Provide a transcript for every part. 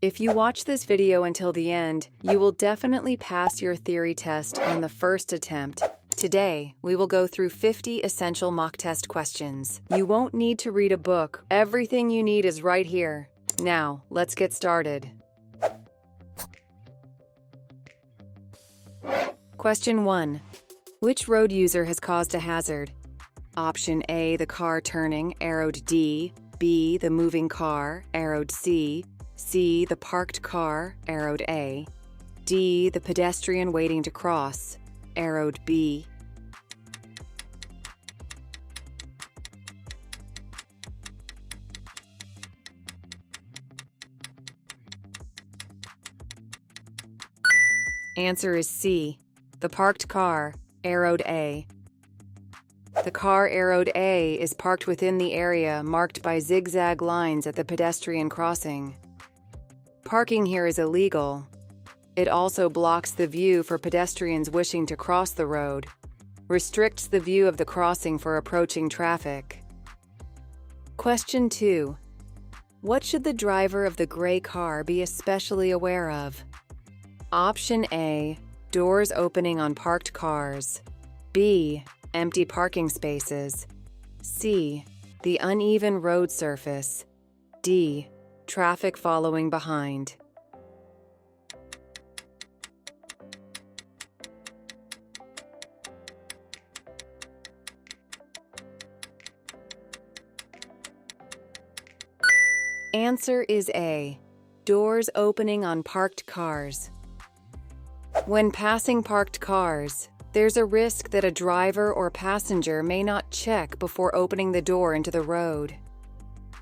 If you watch this video until the end, you will definitely pass your theory test on the first attempt. Today, we will go through 50 essential mock test questions. You won't need to read a book. Everything you need is right here. Now, let's get started. Question 1. Which road user has caused a hazard? Option A, the car turning, arrowed D. B, the moving car, arrowed C. C, the parked car, arrowed A. D, the pedestrian waiting to cross, arrowed B. Answer is C, the parked car, arrowed A. The car arrowed A is parked within the area marked by zigzag lines at the pedestrian crossing. Parking here is illegal. It also blocks the view for pedestrians wishing to cross the road, restricts the view of the crossing for approaching traffic. Question 2. What should the driver of the gray car be especially aware of? Option A, doors opening on parked cars. B, empty parking spaces. C, the uneven road surface. D, traffic following behind. Answer is A, doors opening on parked cars. When passing parked cars, there's a risk that a driver or passenger may not check before opening the door into the road.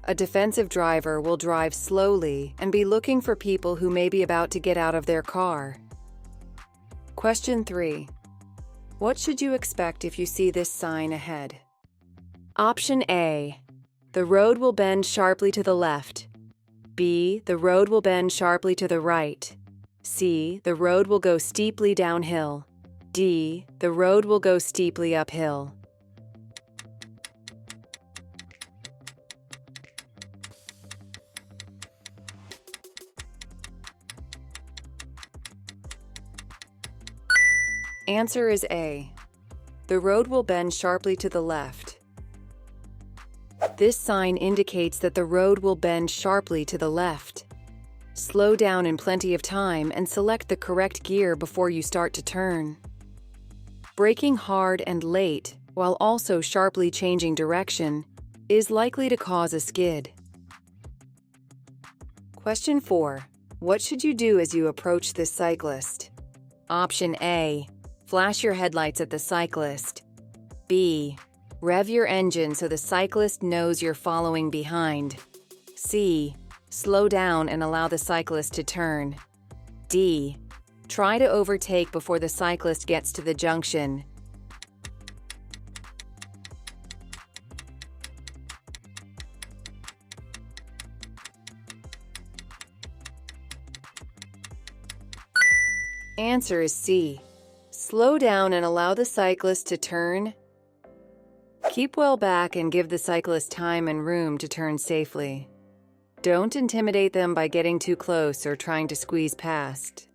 A defensive driver will drive slowly and be looking for people who may be about to get out of their car. Question 3. What should you expect if you see this sign ahead? Option A, the road will bend sharply to the left. B, the road will bend sharply to the right. C, the road will go steeply downhill. D, the road will go steeply uphill. Answer is A, the road will bend sharply to the left. This sign indicates that the road will bend sharply to the left. Slow down in plenty of time and select the correct gear before you start to turn. Braking hard and late, while also sharply changing direction, is likely to cause a skid. Question 4. What should you do as you approach this cyclist? Option A, flash your headlights at the cyclist. B, rev your engine so the cyclist knows you're following behind. C, slow down and allow the cyclist to turn. D, try to overtake before the cyclist gets to the junction. Answer is C, slow down and allow the cyclist to turn. Keep well back and give the cyclist time and room to turn safely. Don't intimidate them by getting too close or trying to squeeze past.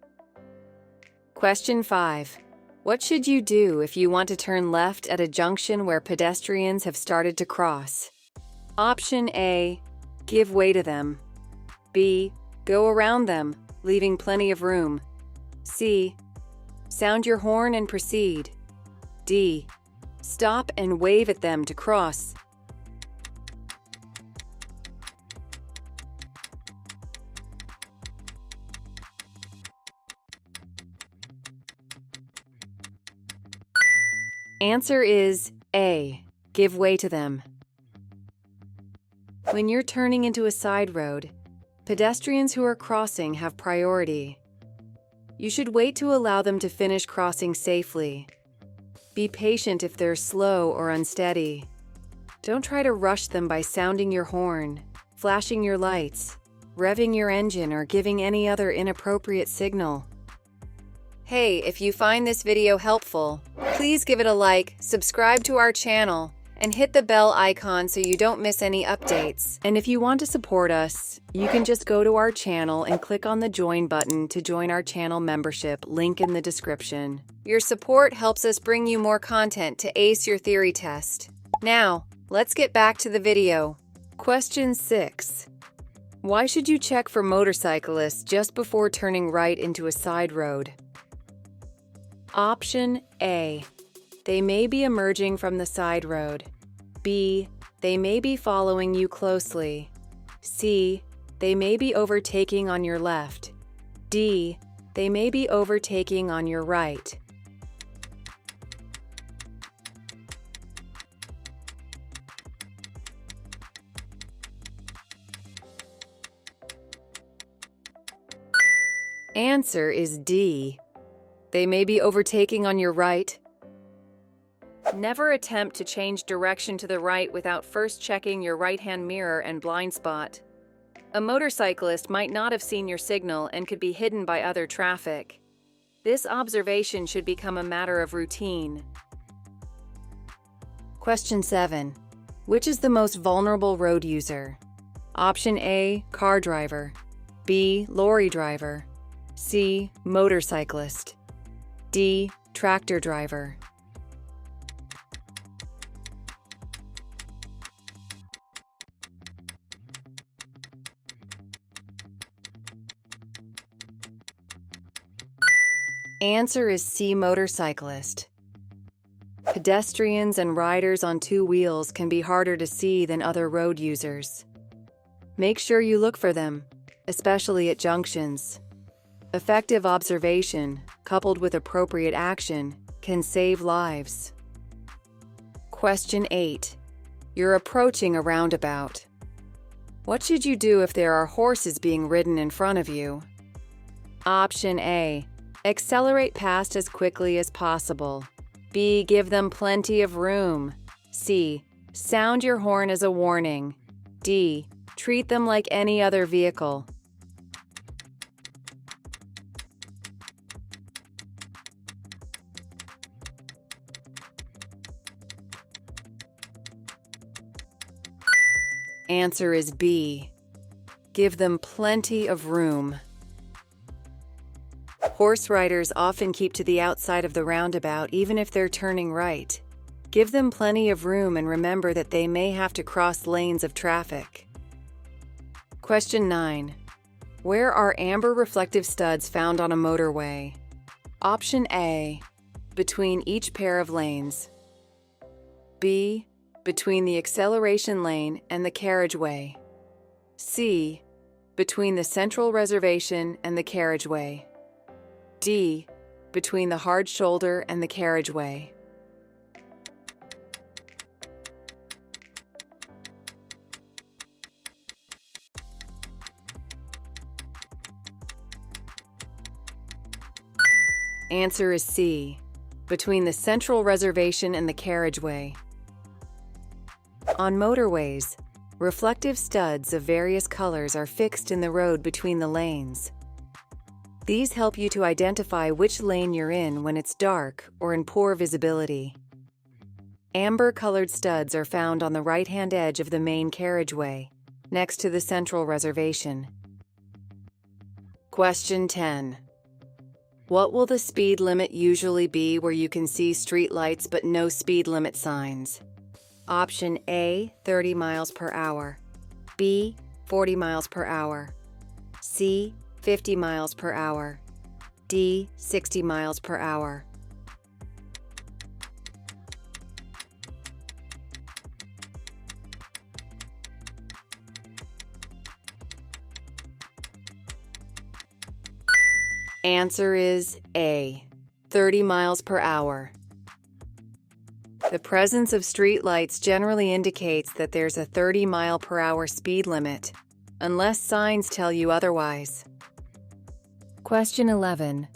Question 5. What should you do if you want to turn left at a junction where pedestrians have started to cross? Option A, give way to them. B, go around them, leaving plenty of room. C, sound your horn and proceed. D, stop and wave at them to cross. Answer is A, give way to them. When you're turning into a side road, pedestrians who are crossing have priority. You should wait to allow them to finish crossing safely. Be patient if they're slow or unsteady. Don't try to rush them by sounding your horn, flashing your lights, revving your engine, or giving any other inappropriate signal. Hey, if you find this video helpful, please give it a like, subscribe to our channel, and hit the bell icon so you don't miss any updates. And if you want to support us, you can just go to our channel and click on the join button to join our channel membership, link in the description. Your support helps us bring you more content to ace your theory test. Now, let's get back to the video. Question 6. Why should you check for motorcyclists just before turning right into a side road? Option A. They may be emerging from the side road. B. They may be following you closely. C. They may be overtaking on your left. D. They may be overtaking on your right. Answer is D. They may be overtaking on your right. Never attempt to change direction to the right without first checking your right-hand mirror and blind spot. A motorcyclist might not have seen your signal and could be hidden by other traffic. This observation should become a matter of routine. Question 7. Which is the most vulnerable road user? Option A, car driver. B, lorry driver. C, motorcyclist. D, tractor driver. Answer is C, motorcyclist. Pedestrians and riders on two wheels can be harder to see than other road users. Make sure you look for them, especially at junctions. Effective observation, coupled with appropriate action, can save lives. Question 8. You're approaching a roundabout. What should you do if there are horses being ridden in front of you? Option A. Accelerate past as quickly as possible. B. Give them plenty of room. C. Sound your horn as a warning. D. Treat them like any other vehicle. Answer is B. Give them plenty of room. Horse riders often keep to the outside of the roundabout even if they're turning right. Give them plenty of room and remember that they may have to cross lanes of traffic. Question 9. Where are amber reflective studs found on a motorway? Option A. Between each pair of lanes. B. Between the acceleration lane and the carriageway. C. Between the central reservation and the carriageway. D. Between the hard shoulder and the carriageway. Answer is C. Between the central reservation and the carriageway. On motorways, reflective studs of various colors are fixed in the road between the lanes. These help you to identify which lane you're in when it's dark or in poor visibility. Amber-colored studs are found on the right-hand edge of the main carriageway, next to the central reservation. Question 10. What will the speed limit usually be where you can see street lights but no speed limit signs? Option A, 30 miles per hour. B, 40 miles per hour. C, 50 miles per hour. D, 60 miles per hour. Answer is A, 30 miles per hour. The presence of streetlights generally indicates that there's a 30 mile per hour speed limit, unless signs tell you otherwise. Question 11.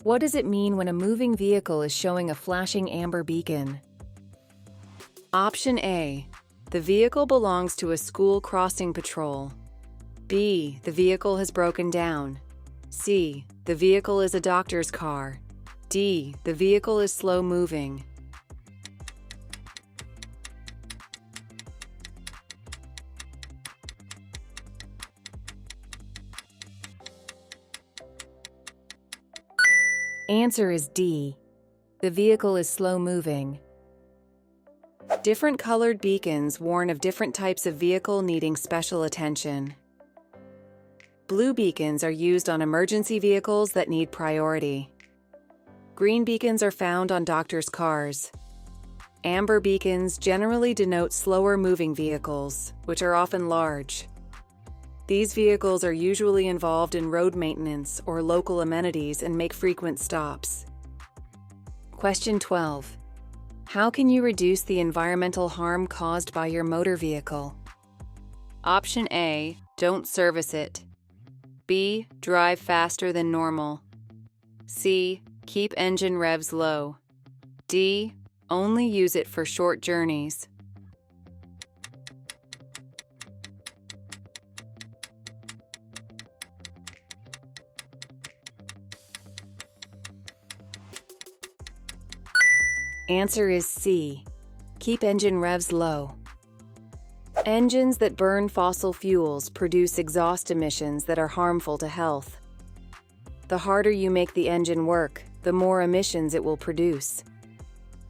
What does it mean when a moving vehicle is showing a flashing amber beacon? Option A. The vehicle belongs to a school crossing patrol. B. The vehicle has broken down. C. The vehicle is a doctor's car. D. The vehicle is slow moving. Answer is D. The vehicle is slow-moving. Different colored beacons warn of different types of vehicle needing special attention. Blue beacons are used on emergency vehicles that need priority. Green beacons are found on doctors' cars. Amber beacons generally denote slower-moving vehicles, which are often large. These vehicles are usually involved in road maintenance or local amenities and make frequent stops. Question 12. How can you reduce the environmental harm caused by your motor vehicle? Option A, don't service it. B, drive faster than normal. C, keep engine revs low. D, only use it for short journeys. Answer is C. Keep engine revs low. Engines that burn fossil fuels produce exhaust emissions that are harmful to health. The harder you make the engine work, the more emissions it will produce.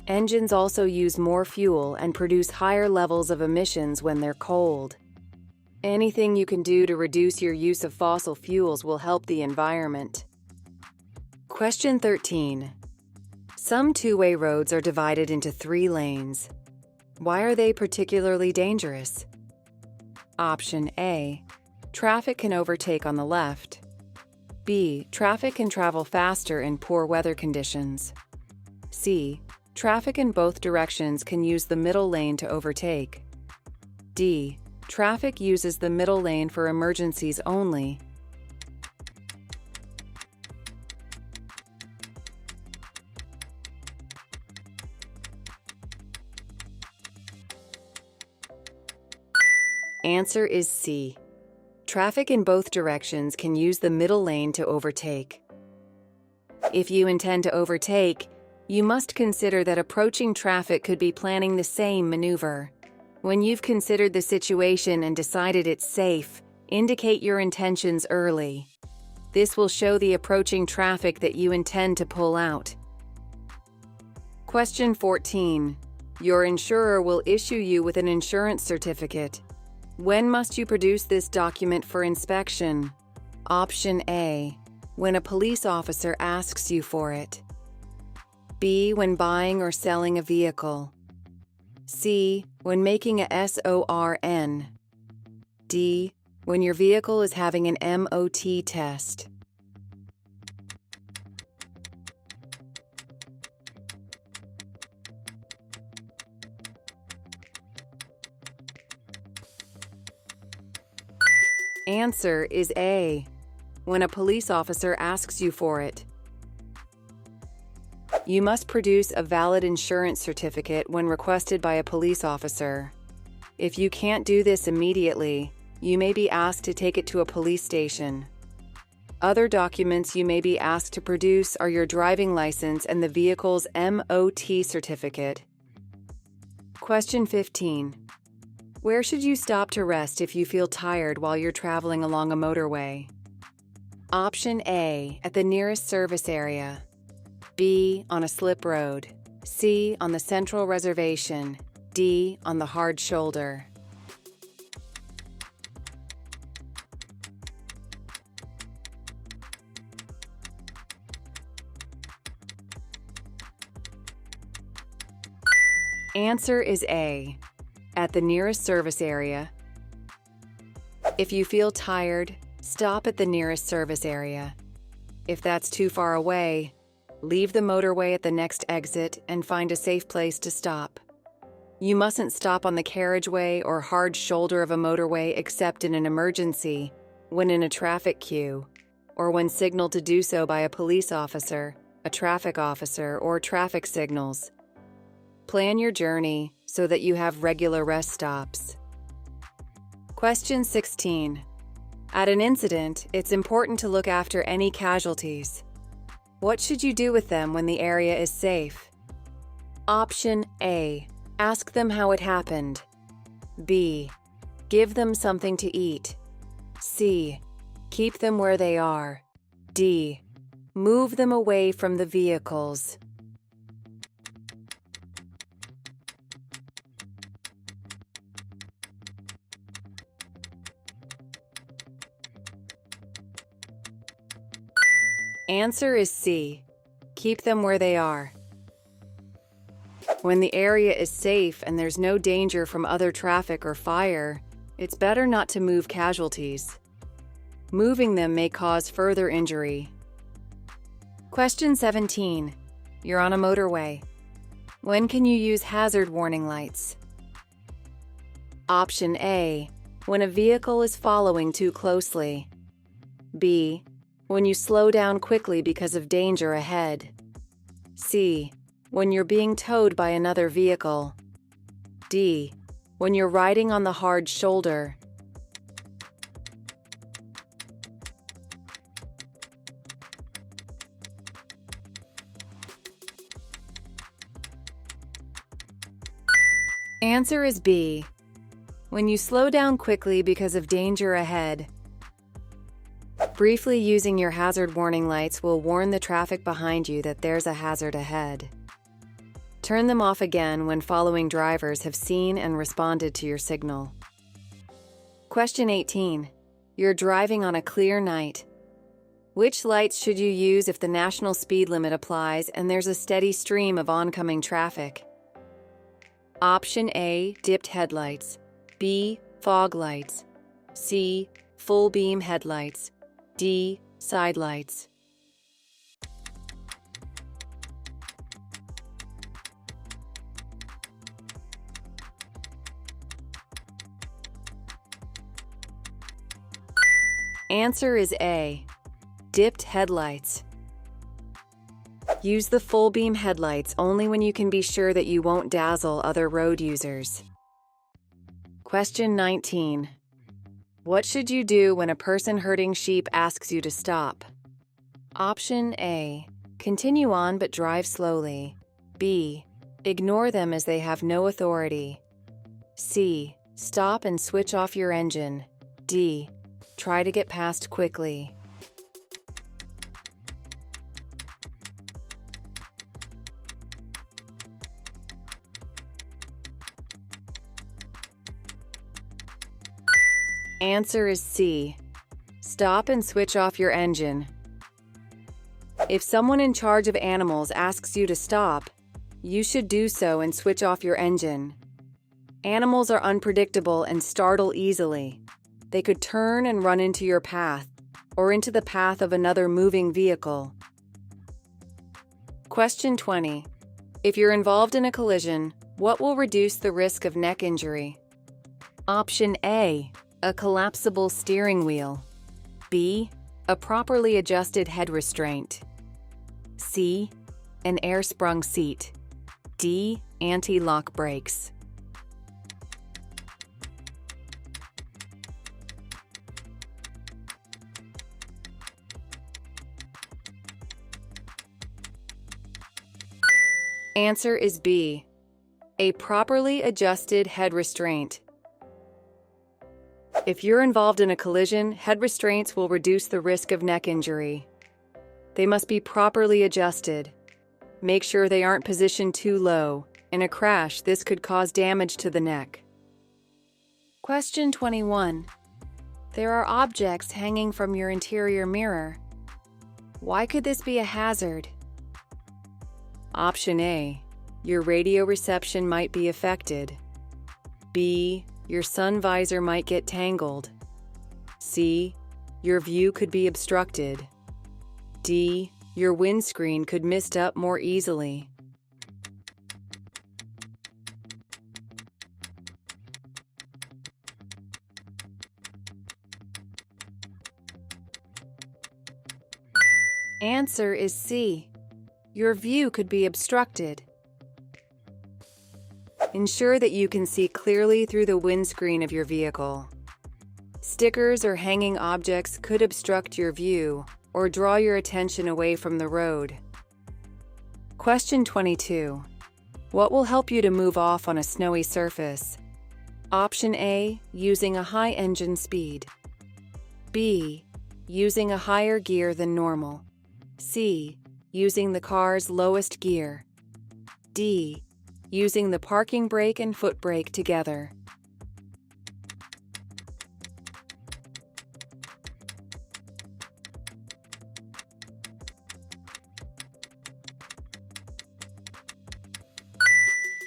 Engines also use more fuel and produce higher levels of emissions when they're cold. Anything you can do to reduce your use of fossil fuels will help the environment. Question 13. Some two-way roads are divided into 3 lanes. Why are they particularly dangerous? Option A. Traffic can overtake on the left. B. Traffic can travel faster in poor weather conditions. C. Traffic in both directions can use the middle lane to overtake. D. Traffic uses the middle lane for emergencies only. Answer is C. Traffic in both directions can use the middle lane to overtake. If you intend to overtake, you must consider that approaching traffic could be planning the same maneuver. When you've considered the situation and decided it's safe, indicate your intentions early. This will show the approaching traffic that you intend to pull out. Question 14. Your insurer will issue you with an insurance certificate. When must you produce this document for inspection? Option A. When a police officer asks you for it. B. When buying or selling a vehicle. C. When making a SORN. D. When your vehicle is having an MOT test. Answer is A. When a police officer asks you for it. You must produce a valid insurance certificate when requested by a police officer. If you can't do this immediately, you may be asked to take it to a police station. Other documents you may be asked to produce are your driving license and the vehicle's MOT certificate. Question 15. Where should you stop to rest if you feel tired while you're traveling along a motorway? Option A. At the nearest service area. B. On a slip road. C. On the central reservation. D. On the hard shoulder. Answer is A. At the nearest service area. If you feel tired, stop at the nearest service area. If that's too far away, leave the motorway at the next exit and find a safe place to stop. You mustn't stop on the carriageway or hard shoulder of a motorway except in an emergency, when in a traffic queue, or when signaled to do so by a police officer, a traffic officer, or traffic signals. Plan your journey so that you have regular rest stops. Question 16. At an incident, it's important to look after any casualties. What should you do with them when the area is safe? Option A. Ask them how it happened. B. Give them something to eat. C. Keep them where they are. D. Move them away from the vehicles. Answer is C. Keep them where they are. When the area is safe and there's no danger from other traffic or fire, it's better not to move casualties. Moving them may cause further injury. Question 17. You're on a motorway. When can you use hazard warning lights? Option A. When a vehicle is following too closely. B. When you slow down quickly because of danger ahead. C. When you're being towed by another vehicle. D. When you're riding on the hard shoulder. Answer is B. When you slow down quickly because of danger ahead. Briefly using your hazard warning lights will warn the traffic behind you that there's a hazard ahead. Turn them off again when following drivers have seen and responded to your signal. Question 18. You're driving on a clear night. Which lights should you use if the national speed limit applies and there's a steady stream of oncoming traffic? Option A. Dipped headlights. B. Fog lights. C. Full beam headlights. D. Side lights. Answer is A. Dipped headlights. Use the full beam headlights only when you can be sure that you won't dazzle other road users. Question 19. What should you do when a person herding sheep asks you to stop? Option A. Continue on but drive slowly. B. Ignore them as they have no authority. C. Stop and switch off your engine. D. Try to get past quickly. Answer is C. Stop and switch off your engine. If someone in charge of animals asks you to stop, you should do so and switch off your engine. Animals are unpredictable and startle easily. They could turn and run into your path, or into the path of another moving vehicle. Question 20. If you're involved in a collision, what will reduce the risk of neck injury? Option A. A collapsible steering wheel. B. A properly adjusted head restraint. C. An air-sprung seat. D. Anti-lock brakes. Answer is B. A properly adjusted head restraint. If you're involved in a collision, head restraints will reduce the risk of neck injury. They must be properly adjusted. Make sure they aren't positioned too low. In a crash, this could cause damage to the neck. Question 21. There are objects hanging from your interior mirror. Why could this be a hazard? Option A. Your radio reception might be affected. B. Your sun visor might get tangled. C. Your view could be obstructed. D. Your windscreen could mist up more easily. Answer is C. Your view could be obstructed. Ensure that you can see clearly through the windscreen of your vehicle. Stickers or hanging objects could obstruct your view or draw your attention away from the road. Question 22. What will help you to move off on a snowy surface? Option A. Using a high engine speed. B. Using a higher gear than normal. C. Using the car's lowest gear. D. Using the parking brake and foot brake together.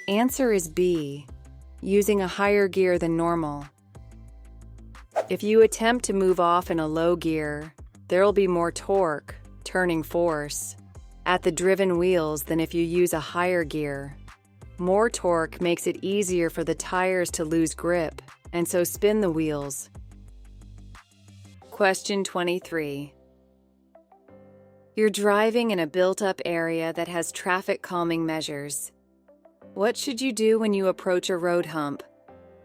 Answer is B. Using a higher gear than normal. If you attempt to move off in a low gear, there'll be more torque, turning force, at the driven wheels than if you use a higher gear. More torque makes it easier for the tires to lose grip, and so spin the wheels. Question 23. You're driving in a built-up area that has traffic calming measures. What should you do when you approach a road hump?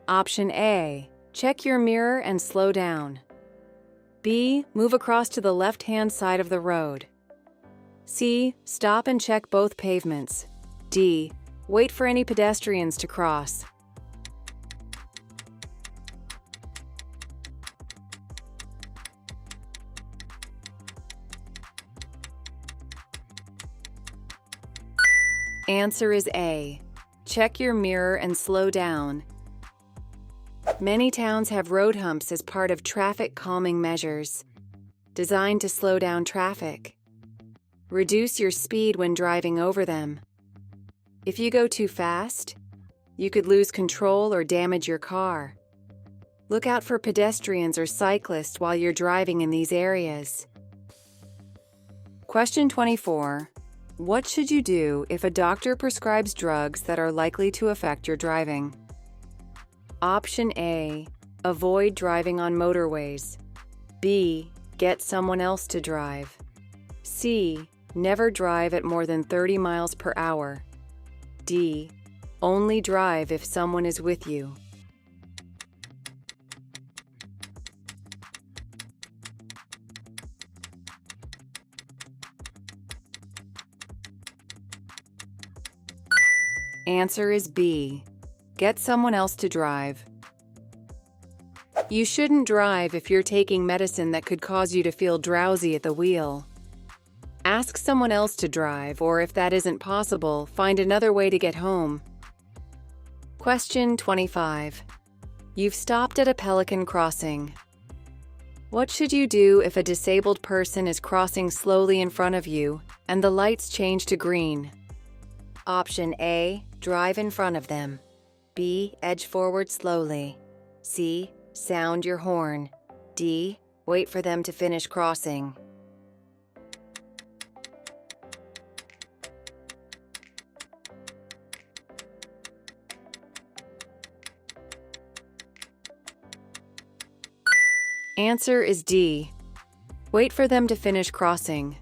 Option A. Check your mirror and slow down. B. Move across to the left-hand side of the road. C. Stop and check both pavements. D. Wait for any pedestrians to cross. Answer is A. Check your mirror and slow down. Many towns have road humps as part of traffic calming measures, designed to slow down traffic. Reduce your speed when driving over them. If you go too fast, you could lose control or damage your car. Look out for pedestrians or cyclists while you're driving in these areas. Question 24. What should you do if a doctor prescribes drugs that are likely to affect your driving? Option A. Avoid driving on motorways. B. Get someone else to drive. C. Never drive at more than 30 miles per hour. D. Only drive if someone is with you. Answer is B. Get someone else to drive. You shouldn't drive if you're taking medicine that could cause you to feel drowsy at the wheel. Ask someone else to drive, or if that isn't possible, find another way to get home. Question 25. You've stopped at a pelican crossing. What should you do if a disabled person is crossing slowly in front of you and the lights change to green? Option A. Drive in front of them. B. Edge forward slowly. C. Sound your horn. D. Wait for them to finish crossing. Answer is D. Wait for them to finish crossing.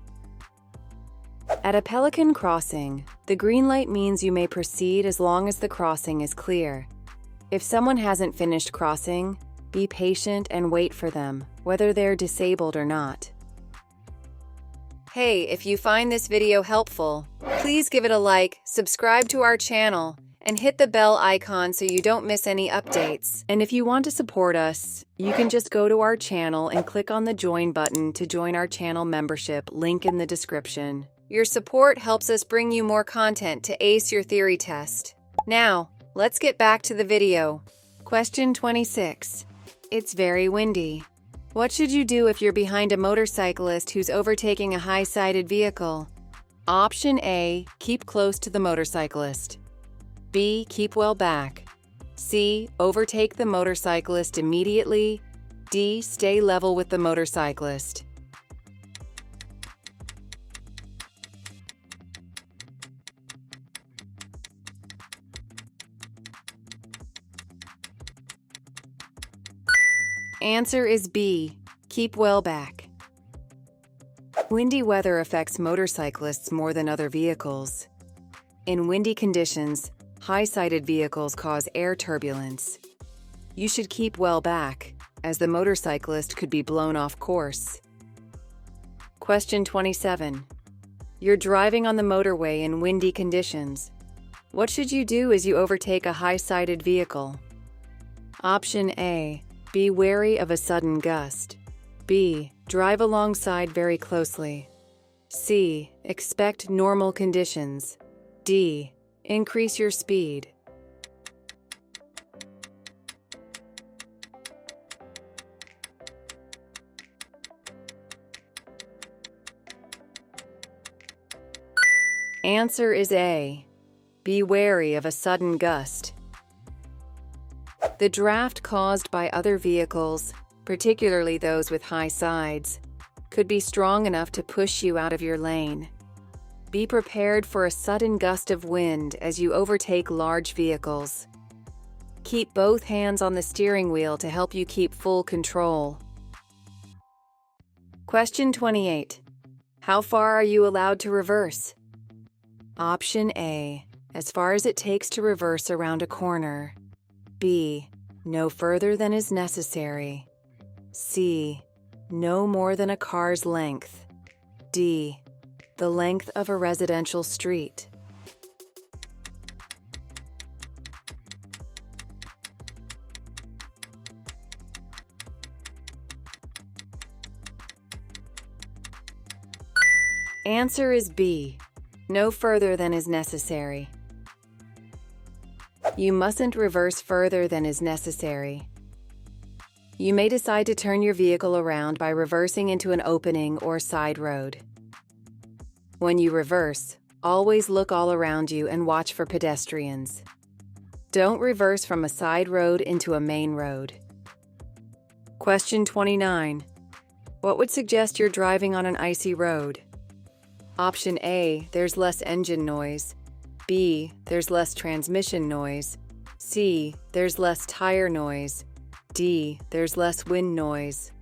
At a pelican crossing, the green light means you may proceed as long as the crossing is clear. If someone hasn't finished crossing, be patient and wait for them, whether they're disabled or not. Hey, if you find this video helpful, please give it a like, subscribe to our channel, and hit the bell icon so you don't miss any updates. And if you want to support us, you can just go to our channel and click on the join button to join our channel membership, link in the description. Your support helps us bring you more content to ace your theory test. Now, let's get back to the video. Question 26. It's very windy. What should you do if you're behind a motorcyclist who's overtaking a high-sided vehicle? Option A. Keep close to the motorcyclist. B. Keep well back. C. Overtake the motorcyclist immediately. D. Stay level with the motorcyclist. Answer is B. Keep well back. Windy weather affects motorcyclists more than other vehicles. In windy conditions, high-sided vehicles cause air turbulence. You should keep well back, as the motorcyclist could be blown off course. Question 27. You're driving on the motorway in windy conditions. What should you do as you overtake a high-sided vehicle? Option A. Be wary of a sudden gust. B. Drive alongside very closely. C. Expect normal conditions. D. Increase your speed. Answer is A. Be wary of a sudden gust. The draft caused by other vehicles, particularly those with high sides, could be strong enough to push you out of your lane. Be prepared for a sudden gust of wind as you overtake large vehicles. Keep both hands on the steering wheel to help you keep full control. Question 28. How far are you allowed to reverse? Option A. As far as it takes to reverse around a corner. B. No further than is necessary. C. No more than a car's length. D. The length of a residential street. Answer is B. No further than is necessary. You mustn't reverse further than is necessary. You may decide to turn your vehicle around by reversing into an opening or side road. When you reverse, always look all around you and watch for pedestrians. Don't reverse from a side road into a main road. Question 29. What would suggest you're driving on an icy road? Option A. There's less engine noise. B. There's less transmission noise. C. There's less tire noise. D. There's less wind noise.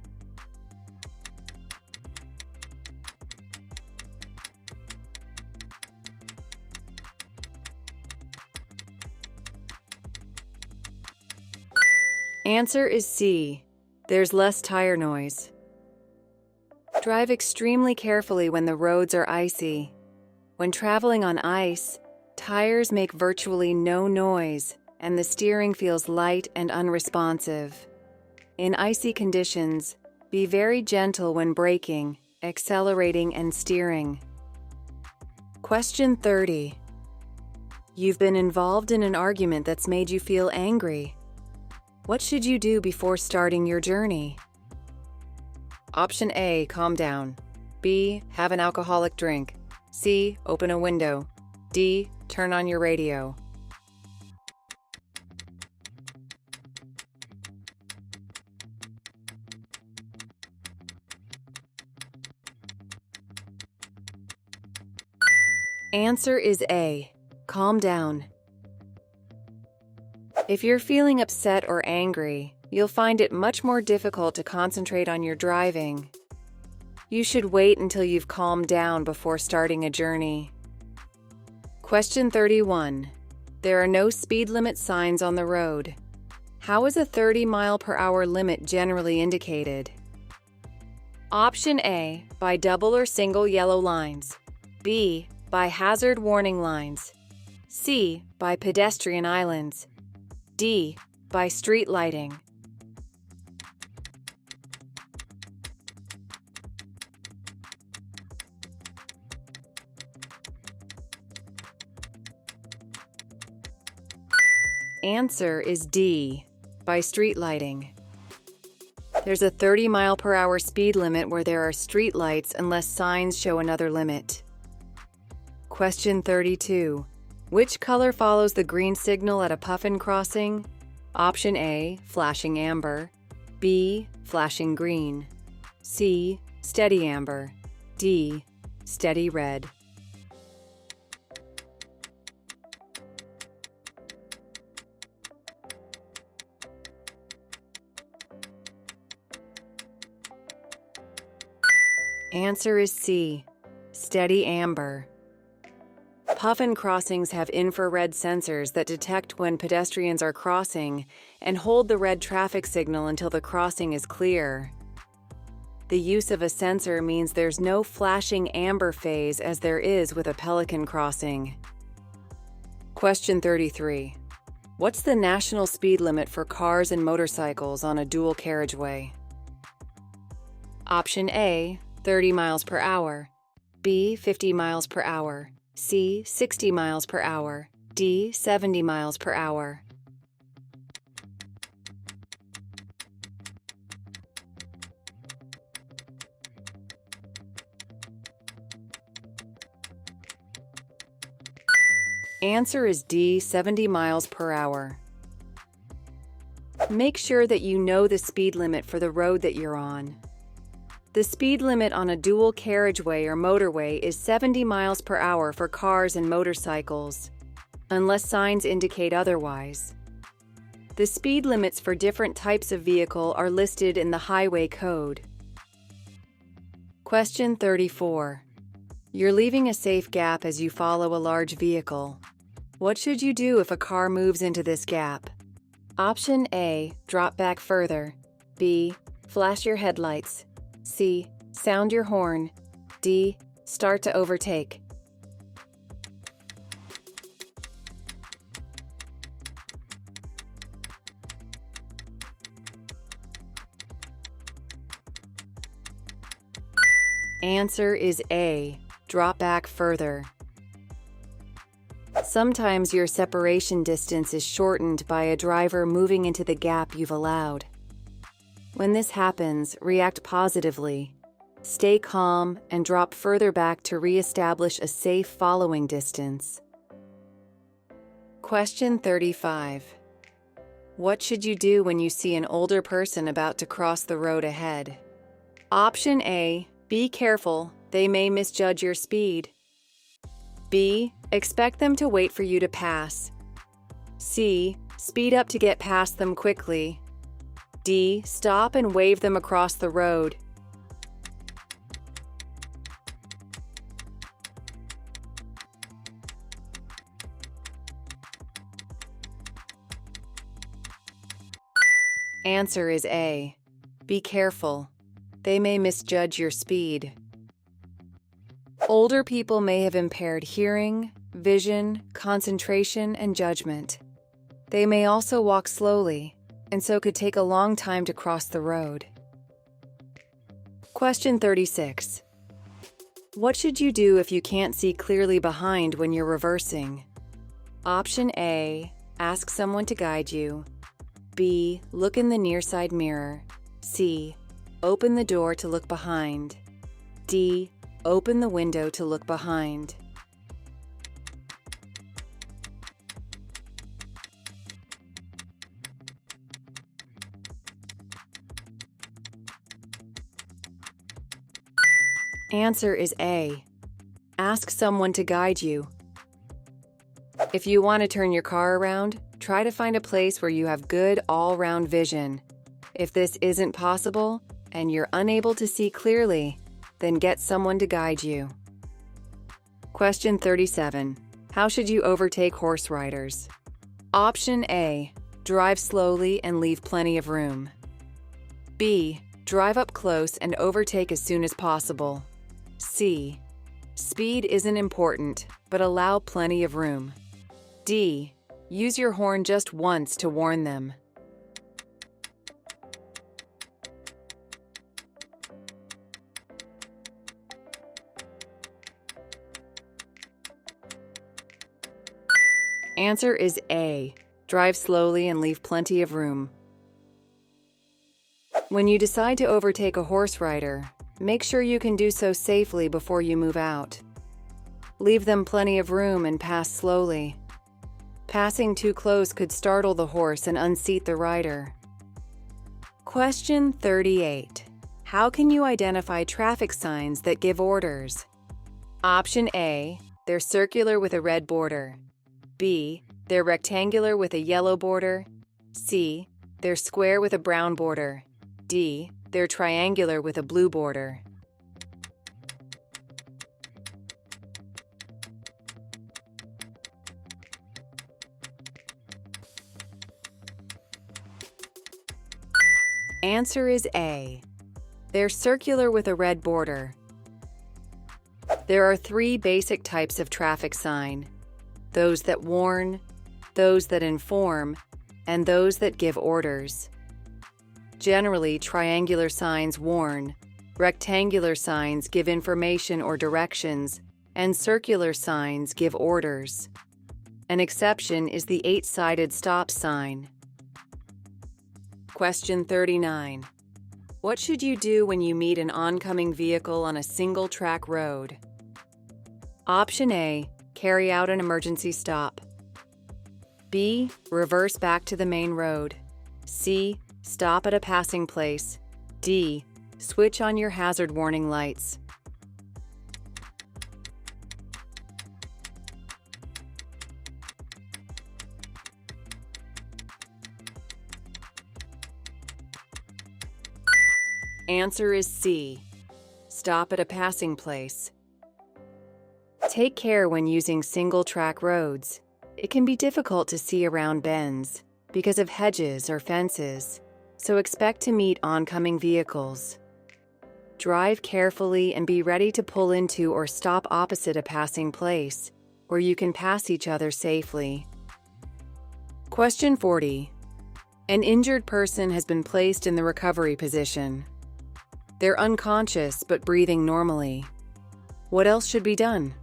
Answer is C. There's less tire noise. Drive extremely carefully when the roads are icy. When traveling on ice, tires make virtually no noise, and the steering feels light and unresponsive. In icy conditions, be very gentle when braking, accelerating, and steering. Question 30. You've been involved in an argument that's made you feel angry. What should you do before starting your journey? Option A. Calm down. B. Have an alcoholic drink. C. Open a window. D. Turn on your radio. Answer is A. Calm down. If you're feeling upset or angry, you'll find it much more difficult to concentrate on your driving. You should wait until you've calmed down before starting a journey. Question 31. There are no speed limit signs on the road. How is a 30-mile-per-hour limit generally indicated? Option A. By double or single yellow lines. B. By hazard warning lines. C. By pedestrian islands. D. By street lighting. Answer is D. By street lighting. There's a 30-mile-per-hour speed limit where there are street lights unless signs show another limit. Question 32. Which color follows the green signal at a puffin crossing? Option A. Flashing amber. B. Flashing green. C. Steady amber. D. Steady red. Answer is C. Steady amber. Puffin crossings have infrared sensors that detect when pedestrians are crossing and hold the red traffic signal until the crossing is clear. The use of a sensor means there's no flashing amber phase as there is with a pelican crossing. Question 33. What's the national speed limit for cars and motorcycles on a dual carriageway? Option A. 30 miles per hour. B. 50 miles per hour. C. 60 miles per hour. D. 70 miles per hour. Answer is D. 70 miles per hour. Make sure that you know the speed limit for the road that you're on. The speed limit on a dual carriageway or motorway is 70 miles per hour for cars and motorcycles, unless signs indicate otherwise. The speed limits for different types of vehicle are listed in the Highway Code. Question 34. You're leaving a safe gap as you follow a large vehicle. What should you do if a car moves into this gap? Option A. Drop back further. B. Flash your headlights. C. Sound your horn. D. Start to overtake. Answer is A. Drop back further. Sometimes your separation distance is shortened by a driver moving into the gap you've allowed. When this happens, react positively. Stay calm and drop further back to re-establish a safe following distance. Question 35. What should you do when you see an older person about to cross the road ahead? Option A. Be careful, they may misjudge your speed. B. Expect them to wait for you to pass. C. Speed up to get past them quickly. D. Stop and wave them across the road. Answer is A. Be careful. They may misjudge your speed. Older people may have impaired hearing, vision, concentration, and judgment. They may also walk slowly, and so could take a long time to cross the road. Question 36. What should you do if you can't see clearly behind when you're reversing? Option A. Ask someone to guide you. B. Look in the near side mirror. C. Open the door to look behind. D. Open the window to look behind. Answer is A. Ask someone to guide you. If you want to turn your car around, try to find a place where you have good all-round vision. If this isn't possible, and you're unable to see clearly, then get someone to guide you. Question 37. How should you overtake horse riders? Option A. Drive slowly and leave plenty of room. B. Drive up close and overtake as soon as possible. C. Speed isn't important, but allow plenty of room. D. Use your horn just once to warn them. Answer is A. Drive slowly and leave plenty of room. When you decide to overtake a horse rider, make sure you can do so safely before you move out. Leave them plenty of room and pass slowly. Passing too close could startle the horse and unseat the rider. Question 38. How can you identify traffic signs that give orders? Option A. They're circular with a red border. B. They're rectangular with a yellow border. C. They're square with a brown border. D. They're triangular with a blue border. Answer is A. They're circular with a red border. There are three basic types of traffic sign: those that warn, those that inform, and those that give orders. Generally, triangular signs warn, Rectangular signs give information or directions, and circular signs give orders. An exception is the 8-sided stop sign. Question 39. What should you do when you meet an oncoming vehicle on a single-track road? Option A, carry out an emergency stop. B, reverse back to the main road. C, stop at a passing place. D, switch on your hazard warning lights. Answer is C, stop at a passing place. Take care when using single-track roads. It can be difficult to see around bends because of hedges or fences, so expect to meet oncoming vehicles. Drive carefully and be ready to pull into or stop opposite a passing place, where you can pass each other safely. Question 40. An injured person has been placed in the recovery position. They're unconscious but breathing normally. What else should be done?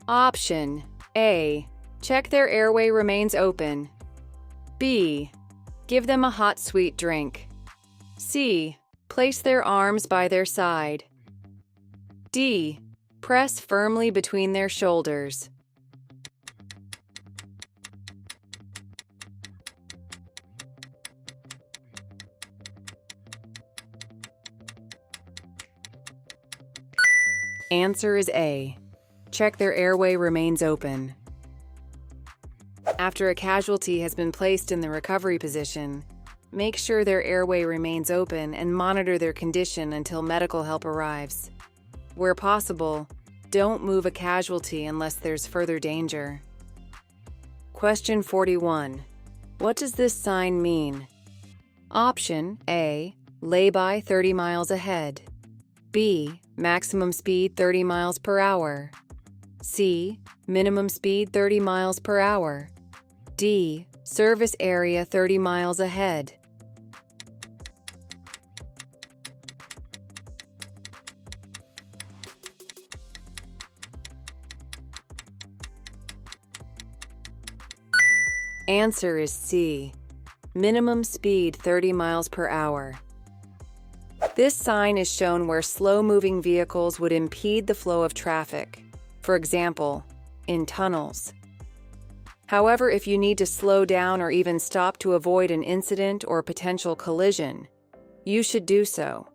Option A, check their airway remains open. B, give them a hot sweet drink. C, place their arms by their side. D, press firmly between their shoulders. Answer is A, check their airway remains open. After a casualty has been placed in the recovery position, make sure their airway remains open and monitor their condition until medical help arrives. Where possible, don't move a casualty unless there's further danger. Question 41. What does this sign mean? Option A, lay-by 30 miles ahead. B, maximum speed 30 miles per hour. C, minimum speed 30 miles per hour. D, service area 30 miles ahead. Answer is C, minimum speed 30 miles per hour. This sign is shown where slow-moving vehicles would impede the flow of traffic, for example, in tunnels. However, if you need to slow down or even stop to avoid an incident or potential collision, you should do so.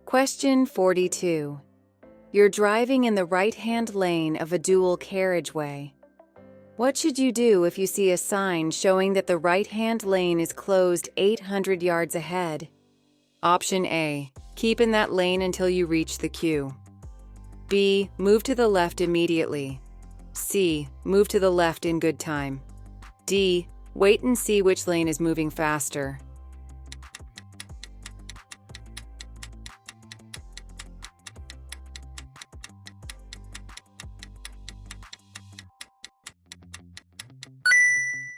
Question 42. You're driving in the right-hand lane of a dual carriageway. What should you do if you see a sign showing that the right-hand lane is closed 800 yards ahead? Option A, keep in that lane until you reach the queue. B, move to the left immediately. C, move to the left in good time. D, wait and see which lane is moving faster.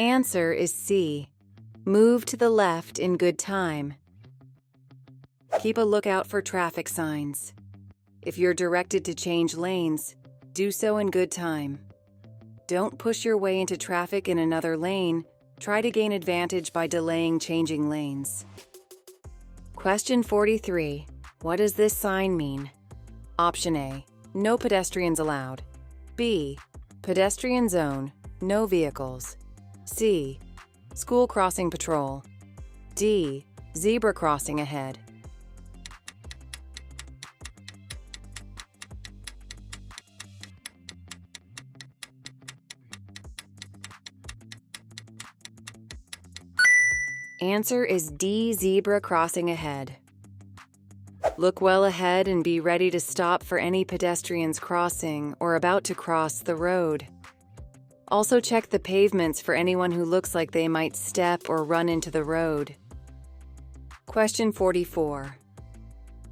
Answer is C, move to the left in good time. Keep a lookout for traffic signs. If you're directed to change lanes, do so in good time. Don't push your way into traffic in another lane. Try to gain advantage by delaying changing lanes. Question 43. What does this sign mean? Option A, no pedestrians allowed. B, pedestrian zone, no vehicles. C, school crossing patrol. D, zebra crossing ahead. Answer is D, zebra crossing ahead. Look well ahead and be ready to stop for any pedestrians crossing or about to cross the road. Also check the pavements for anyone who looks like they might step or run into the road. Question 44.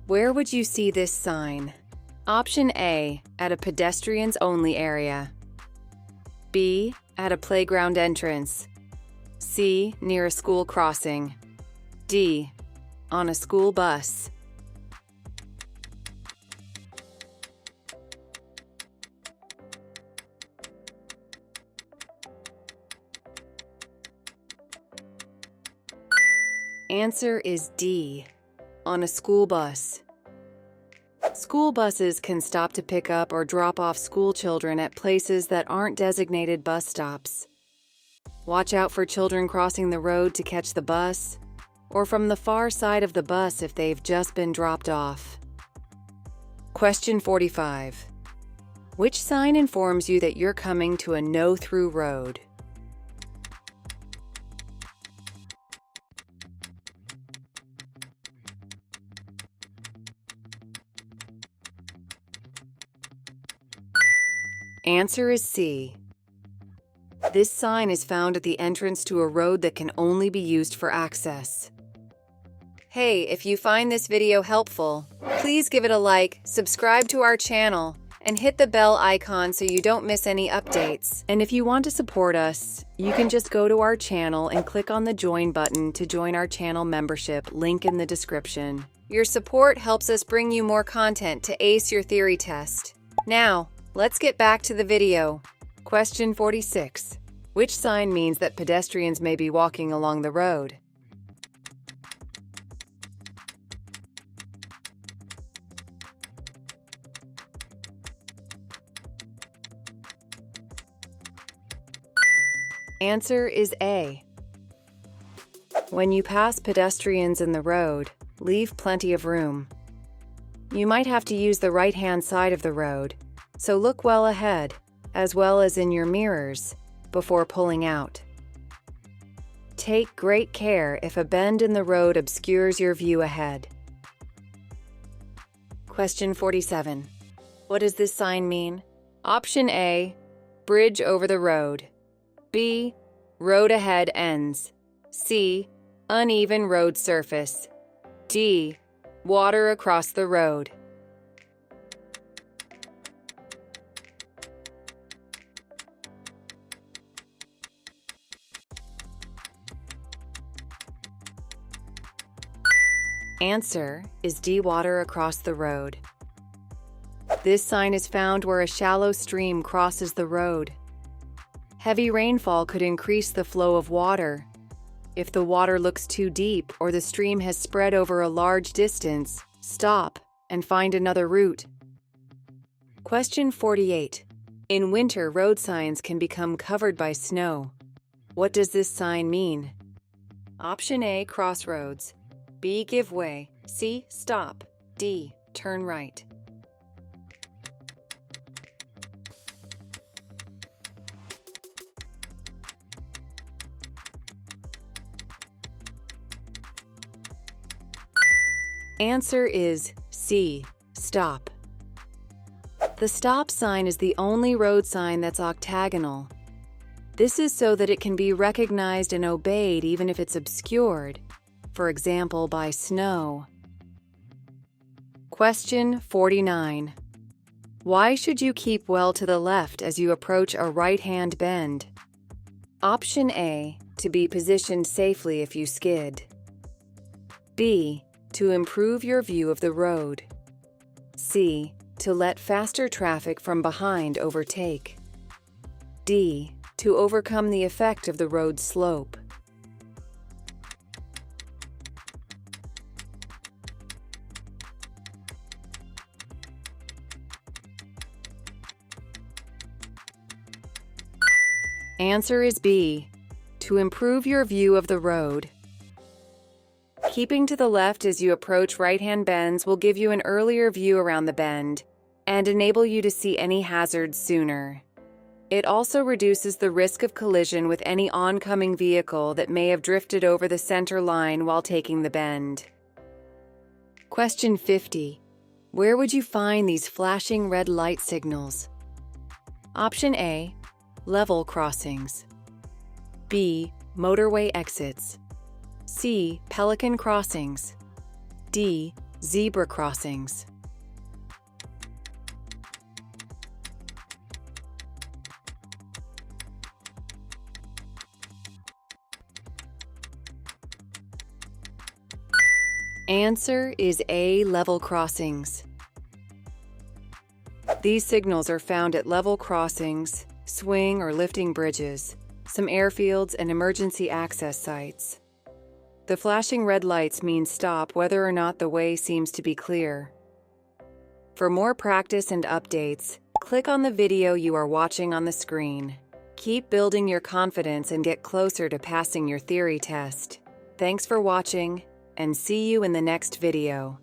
Where would you see this sign? Option A, at a pedestrians-only area. B, at a playground entrance. C, near a school crossing. D, on a school bus. Answer is D, on a school bus. School buses can stop to pick up or drop off school children at places that aren't designated bus stops. Watch out for children crossing the road to catch the bus, or from the far side of the bus if they've just been dropped off. Question 45. Which sign informs you that you're coming to a no-through road? Answer is C. This sign is found at the entrance to a road that can only be used for access. Hey, if you find this video helpful, please give it a like, subscribe to our channel, and hit the bell icon so you don't miss any updates. And if you want to support us, you can just go to our channel and click on the join button to join our channel membership, link in the description. Your support helps us bring you more content to ace your theory test. Now, let's get back to the video. Question 46. Which sign means that pedestrians may be walking along the road? Answer is A. When you pass pedestrians in the road, leave plenty of room. You might have to use the right-hand side of the road, so look well ahead, as well as in your mirrors, before pulling out. Take great care if a bend in the road obscures your view ahead. Question 47. What does this sign mean? Option A, bridge over the road. B, road ahead ends. C, uneven road surface. D, water across the road. Answer is D, water across the road. This sign is found where a shallow stream crosses the road. Heavy rainfall could increase the flow of water. If the water looks too deep or the stream has spread over a large distance, stop and find another route. Question 48. In winter, road signs can become covered by snow. What does this sign mean? Option A, crossroads. B, give way. C, stop. D, turn right. Answer is C, stop. The stop sign is the only road sign that's octagonal. This is so that it can be recognized and obeyed even if it's obscured, for example, by snow. Question 49. Why should you keep well to the left as you approach a right-hand bend? Option A, to be positioned safely if you skid. B, to improve your view of the road. C, to let faster traffic from behind overtake. D, to overcome the effect of the road slope. Answer is B, to improve your view of the road. Keeping to the left as you approach right-hand bends will give you an earlier view around the bend and enable you to see any hazards sooner. It also reduces the risk of collision with any oncoming vehicle that may have drifted over the center line while taking the bend. Question 50. Where would you find these flashing red light signals? Option A, level crossings. B, motorway exits. C, pelican crossings. D, zebra crossings. Answer is A, level crossings. These signals are found at level crossings, swing or lifting bridges, some airfields, and emergency access sites. The flashing red lights mean stop whether or not the way seems to be clear. For more practice and updates, click on the video you are watching on the screen. Keep building your confidence and get closer to passing your theory test. Thanks for watching, and see you in the next video.